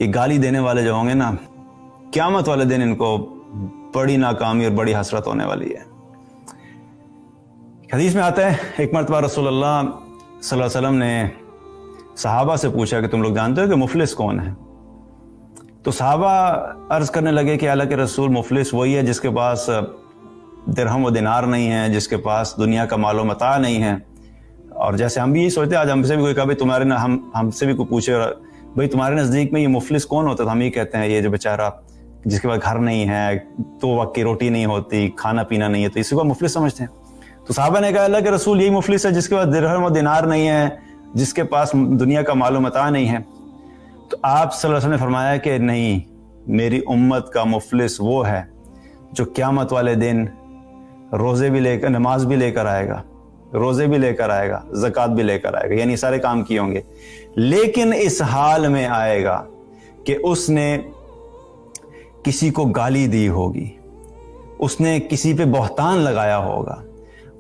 یہ گالی دینے والے جو ہوں گے نا، قیامت والے دن ان کو بڑی ناکامی اور بڑی حسرت ہونے والی ہے۔ حدیث میں آتا ہے ایک مرتبہ رسول اللہ صلی اللہ علیہ وسلم نے صحابہ سے پوچھا کہ تم لوگ جانتے ہو کہ مفلس کون ہے؟ تو صحابہ عرض کرنے لگے کہ اللہ کے رسول، مفلس وہی ہے جس کے پاس درہم و دینار نہیں ہے، جس کے پاس دنیا کا مال و متاع نہیں ہے۔ اور جیسے ہم بھی یہی سوچتے ہیں، آج ہم سے بھی کوئی کہا تمہارے ہم سے بھی کوئی پوچھے بھائی تمہارے نزدیک میں یہ مفلس کون ہوتا ہے، تو ہم یہ کہتے ہیں یہ جو بیچارہ جس کے پاس گھر نہیں ہے، تو وقت کی روٹی نہیں ہوتی، کھانا پینا نہیں ہے، تو اسی کو مفلس سمجھتے ہیں۔ تو صحابہ نے کہا اللہ کے رسول یہی مفلس ہے جس کے پاس درہم و دینار نہیں ہے، جس کے پاس دنیا کا مال و متاع نہیں ہے۔ تو آپ صلی اللہ علیہ وسلم نے فرمایا کہ نہیں، میری امت کا مفلس وہ ہے جو قیامت والے دن روزے بھی لے کر، نماز بھی لے کر آئے گا، روزے بھی لے کر آئے گا، زکوٰۃ بھی لے کر آئے گا، یعنی سارے کام کیے ہوں گے، لیکن اس حال میں آئے گا کہ اس نے کسی کو گالی دی ہوگی، اس نے کسی پہ بہتان لگایا ہوگا،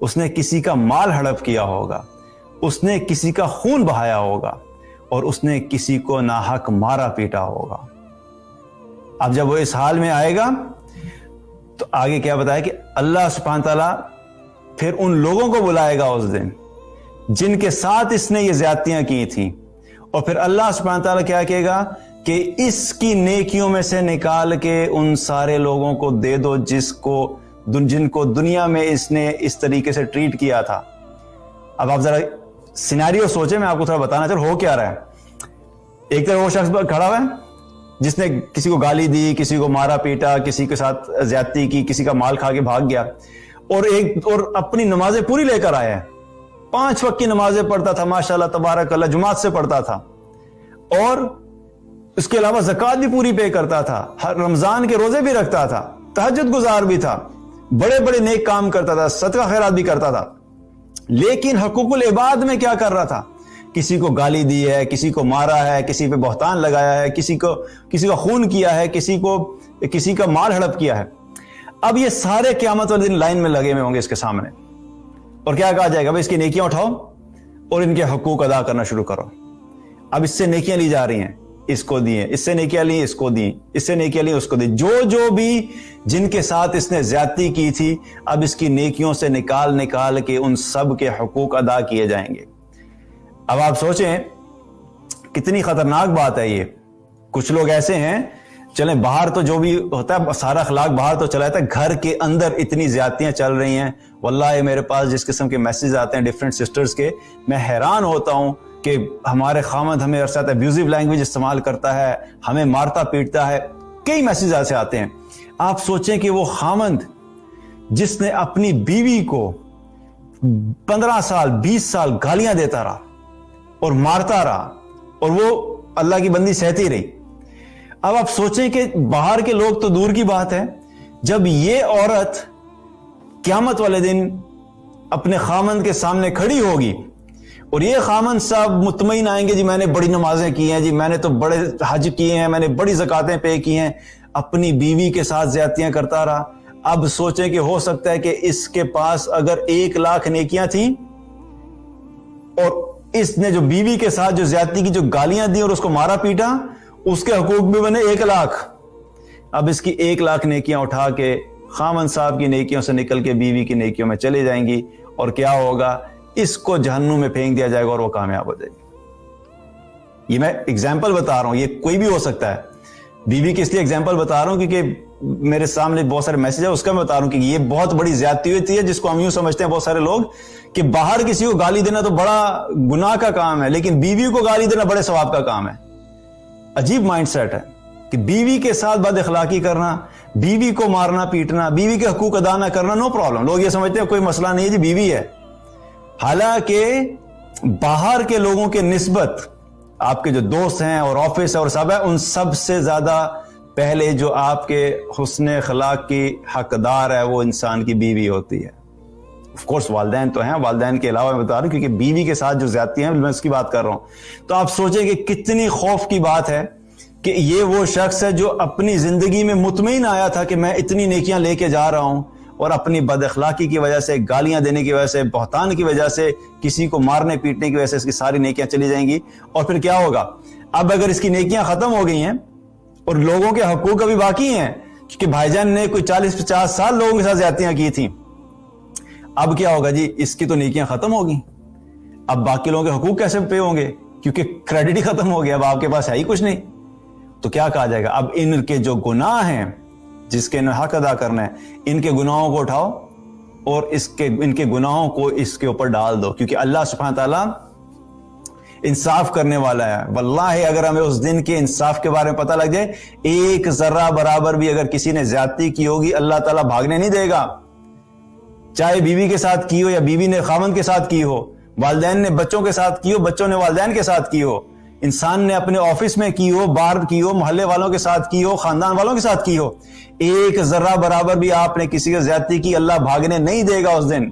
اس نے کسی کا مال ہڑپ کیا ہوگا، اس نے کسی کا خون بہایا ہوگا، اور اس نے کسی کو ناحق مارا پیٹا ہوگا۔ اب جب وہ اس حال میں آئے گا تو آگے کیا بتایا کہ اللہ سبحانہ تعالیٰ پھر ان لوگوں کو بلائے گا اس دن جن کے ساتھ اس نے یہ زیادتیاں کی تھیں، اور پھر اللہ سبحانہ تعالیٰ کیا کہے گا کہ اس کی نیکیوں میں سے نکال کے ان سارے لوگوں کو دے دو جن کو دنیا میں اس نے اس طریقے سے ٹریٹ کیا تھا۔ اب آپ ذرا سینیریو سوچیں، میں آپ کو تھوڑا بتانا چاہتا ہوں ہو کیا رہا ہے۔ ایک طرف وہ شخص کھڑا ہوا ہے جس نے کسی کو گالی دی، کسی کو مارا پیٹا، کسی کے ساتھ زیادتی کی، کسی کا مال کھا کے بھاگ گیا، اور اپنی نمازیں پوری لے کر آیا ہے، 5 وقت کی نمازیں پڑھتا تھا، ماشاءاللہ تبارک اللہ، جماعت سے پڑھتا تھا، اور اس کے علاوہ زکوٰۃ بھی پوری پے کرتا تھا، ہر رمضان کے روزے بھی رکھتا تھا، تہجد گزار بھی تھا، بڑے بڑے نیک کام کرتا تھا، صدقہ خیرات بھی کرتا تھا، لیکن حقوق العباد میں کیا کر رہا تھا؟ کسی کو گالی دی ہے، کسی کو مارا ہے، کسی پہ بہتان لگایا ہے، کسی کا خون کیا ہے، کسی کا مال ہڑپ کیا ہے۔ اب یہ سارے قیامت والے دن لائن میں لگے ہوئے ہوں گے اس کے سامنے، اور کیا کہا جائے گا؟ اس کی نیکیاں اٹھاؤ اور ان کے حقوق ادا کرنا شروع کرو۔ اب اس سے نیکیاں لی جا رہی ہیں، اس کو دیے، اس سے نیکیاں لی، اس کو دی، اس سے نیکیاں لی، اس کو دی، جو بھی جن کے ساتھ اس نے زیادتی کی تھی، اب اس کی نیکیوں سے نکال کے ان سب کے حقوق ادا کیے جائیں گے۔ اب آپ سوچیں کتنی خطرناک بات ہے یہ۔ کچھ لوگ ایسے ہیں، چلیں باہر تو جو بھی ہوتا ہے سارا اخلاق باہر تو چلا جاتا ہے، گھر کے اندر اتنی زیادتیاں چل رہی ہیں، واللہ میرے پاس جس قسم کے میسیج آتے ہیں ڈیفرنٹ سسٹرز کے، میں حیران ہوتا ہوں کہ ہمارے خامد ہمیں ارسات ابیوزیو لینگویج استعمال کرتا ہے، ہمیں مارتا پیٹتا ہے، کئی میسیج ایسے آتے ہیں۔ آپ سوچیں کہ وہ خامد جس نے اپنی بیوی کو 15 سال 20 سال گالیاں دیتا رہا اور مارتا رہا، اور وہ اللہ کی بندی سہتی رہی۔ اب آپ سوچیں کہ باہر کے لوگ تو دور کی بات ہے، جب یہ عورت قیامت والے دن اپنے خامند کے سامنے کھڑی ہوگی اور یہ خامند صاحب مطمئن آئیں گے، جی میں نے بڑی نمازیں کی ہیں، جی میں نے تو بڑے حج کیے ہیں، میں نے بڑی زکاتیں پے کی ہیں، اپنی بیوی کے ساتھ زیادتیاں کرتا رہا۔ اب سوچیں کہ ہو سکتا ہے کہ اس کے پاس اگر 1 لاکھ نیکیاں تھیں، اور اس نے جو بیوی کے ساتھ جو زیادتی کی، جو گالیاں دی اور اس کو مارا پیٹا، اس کے حقوق بھی بنے 1 لاکھ۔ اب اس کی 1 لاکھ نیکیاں اٹھا کے خامن صاحب کی نیکیوں سے نکل کے بیوی کی نیکیوں میں چلے جائیں گی، اور کیا ہوگا؟ اس کو جہنم میں پھینک دیا جائے گا اور وہ کامیاب ہو جائے گی۔ یہ میں اگزامپل بتا رہا ہوں، یہ کوئی بھی ہو سکتا ہے۔ بیوی کی اس لیے اگزامپل بتا رہا ہوں کیونکہ میرے سامنے بہت سارے میسج ہے، اس کا میں بتا رہا ہوں کہ یہ بہت بڑی زیادتی ہوتی ہے، جس کو ہم یوں سمجھتے ہیں بہت سارے لوگ کہ باہر کسی کو گالی دینا تو بڑا گناہ کا کام ہے، لیکن بیوی کو گالی دینا بڑے ثواب کا کام ہے۔ عجیب مائنڈ سیٹ ہے کہ بیوی کے ساتھ بد اخلاقی کرنا، بیوی کو مارنا پیٹنا، بیوی کے حقوق ادا نہ کرنا، نو پرابلم۔ لوگ یہ سمجھتے ہیں کوئی مسئلہ نہیں ہے جی، بیوی ہے۔ حالانکہ باہر کے لوگوں کے نسبت آپ کے جو دوست ہیں اور آفس ہے اور سب ہے، ان سب سے زیادہ پہلے جو آپ کے حسن اخلاق کی حقدار ہے وہ انسان کی بیوی ہوتی ہے۔ آف کورس والدین تو ہیں، والدین کے علاوہ میں بتا رہا ہوں کیونکہ بیوی کے ساتھ جو زیادتی ہیں میں اس کی بات کر رہا ہوں۔ تو آپ سوچیں کہ کتنی خوف کی بات ہے کہ یہ وہ شخص ہے جو اپنی زندگی میں مطمئن آیا تھا کہ میں اتنی نیکیاں لے کے جا رہا ہوں، اور اپنی بد اخلاقی کی وجہ سے، گالیاں دینے کی وجہ سے، بہتان کی وجہ سے، کسی کو مارنے پیٹنے کی وجہ سے اس کی ساری نیکیاں چلی جائیں گی۔ اور پھر کیا ہوگا؟ اب اگر اس کی نیکیاں ختم ہو گئی ہیں اور لوگوں کے حقوق ابھی باقی ہیں، کیونکہ بھائی جان نے کوئی 40-50 سال لوگوں کے ساتھ زیادتیاں کی تھیں، اب کیا ہوگا جی؟ اس کی تو نیکیاں ختم ہو گئی، اب باقی لوگوں کے حقوق کیسے پے ہوں گے؟ کیونکہ کریڈٹ ہی ختم ہو گیا، اب آپ کے پاس ہے ہی کچھ نہیں۔ تو کیا کہا جائے گا؟ اب ان کے جو گناہ ہیں جس کے انہیں حق ادا کرنا ہے، ان کے گناہوں کو اٹھاؤ اور ان کے گناہوں کو اس کے اوپر ڈال دو، کیونکہ اللہ سبحانہ تعالیٰ انصاف کرنے والا ہے۔ واللہ اگر ہمیں اس دن کے انصاف کے بارے میں پتہ لگ جائے، ایک ذرہ برابر بھی اگر کسی نے زیادتی کی ہوگی، اللہ تعالیٰ بھاگنے نہیں دے گا، چاہے بیوی کے ساتھ کی ہو یا بیوی نے خاوند کے ساتھ کی ہو، والدین نے بچوں کے ساتھ کی ہو، بچوں نے والدین کے ساتھ کی ہو، انسان نے اپنے آفس میں کی ہو، باہر کی ہو، محلے والوں کے ساتھ کی ہو، خاندان والوں کے ساتھ کی ہو، ایک ذرہ برابر بھی آپ نے کسی کی زیادتی کی، اللہ بھاگنے نہیں دے گا اس دن۔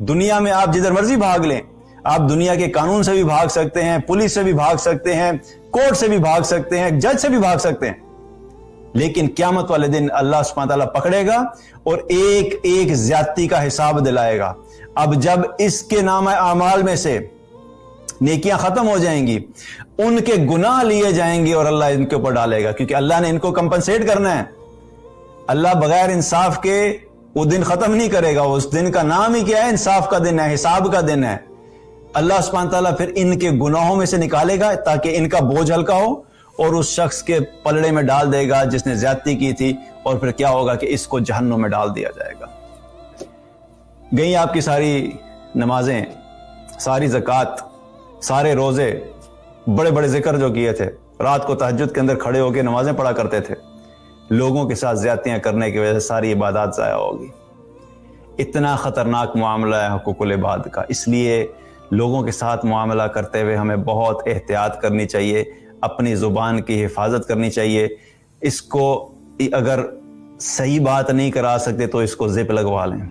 دنیا میں آپ جدھر مرضی بھاگ لیں، آپ دنیا کے قانون سے بھی بھاگ سکتے ہیں، پولیس سے بھی بھاگ سکتے ہیں، کورٹ سے بھی بھاگ سکتے ہیں، جج سے بھی بھاگ سکتے ہیں، لیکن قیامت والے دن اللہ سبحانہ تعالیٰ پکڑے گا اور ایک ایک زیادتی کا حساب دلائے گا۔ اب جب اس کے نام اعمال میں سے نیکیاں ختم ہو جائیں گی، ان کے گناہ لیے جائیں گے اور اللہ ان کے اوپر ڈالے گا، کیونکہ اللہ نے ان کو کمپنسیٹ کرنا ہے۔ اللہ بغیر انصاف کے وہ دن ختم نہیں کرے گا، اس دن کا نام ہی کیا ہے؟ انصاف کا دن ہے، حساب کا دن ہے۔ اللہ سبحانہ تعالیٰ پھر ان کے گناہوں میں سے نکالے گا تاکہ ان کا بوجھ ہلکا ہو اور اس شخص کے پلڑے میں ڈال دے گا جس نے زیادتی کی تھی، اور پھر کیا ہوگا کہ اس کو جہنم میں ڈال دیا جائے گا۔ گئی آپ کی ساری نمازیں، ساری زکوٰۃ، سارے روزے، بڑے بڑے ذکر جو کیے تھے، رات کو تہجد کے اندر کھڑے ہو کے نمازیں پڑھا کرتے تھے، لوگوں کے ساتھ زیادتیاں کرنے کی وجہ سے ساری عبادات ضائع ہوگی۔ اتنا خطرناک معاملہ ہے حقوق العباد کا، اس لیے لوگوں کے ساتھ معاملہ کرتے ہوئے ہمیں بہت احتیاط کرنی چاہیے، اپنی زبان کی حفاظت کرنی چاہیے۔ اس کو اگر صحیح بات نہیں کرا سکتے تو اس کو زپ لگوا لیں۔